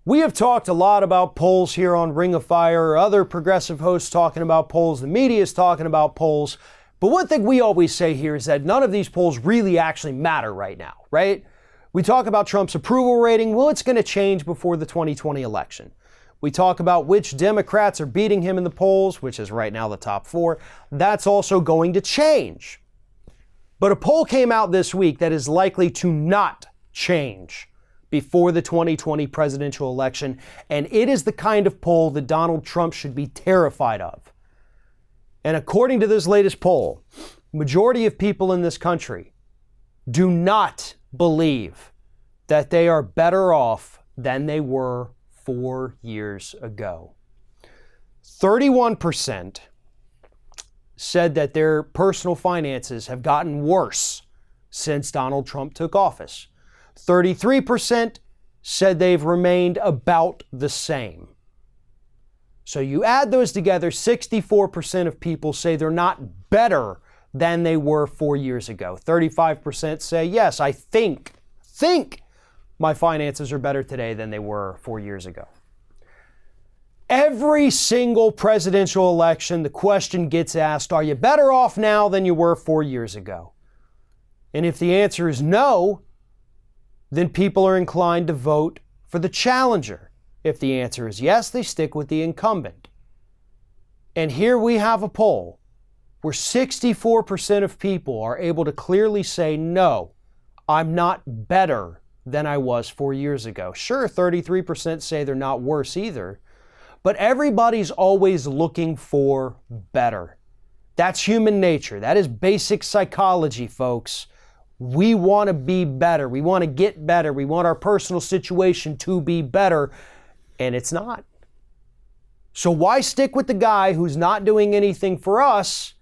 We have talked a lot about polls here on Ring of Fire, other progressive hosts talking about polls, the media is talking about polls. But one thing we always say here is that none of these polls really actually matter right now, right? We talk about Trump's approval rating. Well, it's going to change before the 2020 election. We talk about which Democrats are beating him in the polls, which is right now the top four. That's also going to change. But a poll came out this week that is likely to not change before the 2020 presidential election, and it is the kind of poll that Donald Trump should be terrified of. And according to this latest poll, majority of people in this country do not believe that they are better off than they were 4 years ago. 31% said that their personal finances have gotten worse since Donald Trump took office. 33% said they've remained about the same. So you add those together, 64% of people say they're not better than they were 4 years ago. 35% say, yes, I think my finances are better today than they were 4 years ago. Every single presidential election, the question gets asked, are you better off now than you were 4 years ago? And if the answer is no, then people are inclined to vote for the challenger. If the answer is yes, they stick with the incumbent. And here we have a poll where 64% of people are able to clearly say, no, I'm not better than I was 4 years ago. Sure, 33% say they're not worse either, but everybody's always looking for better. That's human nature. That is basic psychology, folks. We want to be better. We want to get better. We want our personal situation to be better, and it's not. So why stick with the guy who's not doing anything for us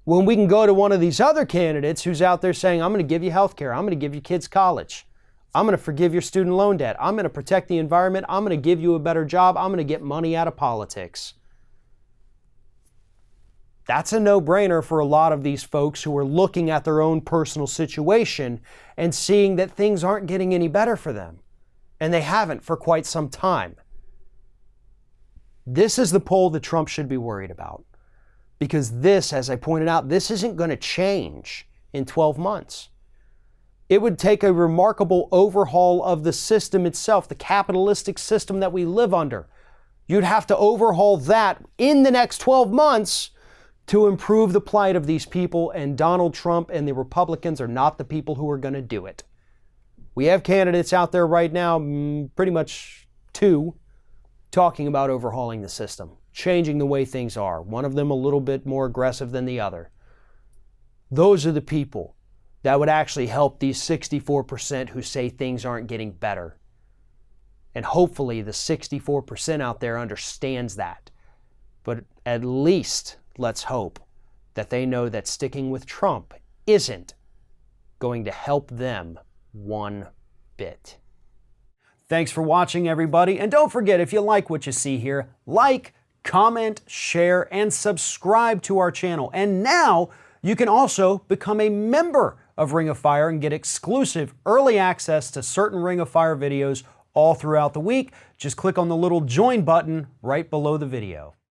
when we can go to one of these other candidates who's out there saying, I'm going to give you health care. I'm going to give you kids college. I'm going to forgive your student loan debt. I'm going to protect the environment. I'm going to give you a better job. I'm going to get money out of politics. That's a no-brainer for a lot of these folks who are looking at their own personal situation and seeing that things aren't getting any better for them. And they haven't for quite some time. This is the poll that Trump should be worried about. Because this, as I pointed out, this isn't going to change in 12 months. It would take a remarkable overhaul of the system itself, the capitalistic system that we live under. You'd have to overhaul that in the next 12 months to improve the plight of these people, and Donald Trump and the Republicans are not the people who are going to do it. We have candidates out there right now, pretty much two, talking about overhauling the system, changing the way things are. One of them a little bit more aggressive than the other. Those are the people that would actually help these 64% who say things aren't getting better. And hopefully the 64% out there understands that. But at least let's hope that they know that sticking with Trump isn't going to help them one bit. Thanks for watching, everybody. And don't forget, if you like what you see here, like, comment, share, and subscribe to our channel. And now you can also become a member of Ring of Fire and get exclusive early access to certain Ring of Fire videos all throughout the week. Just click on the little join button right below the video.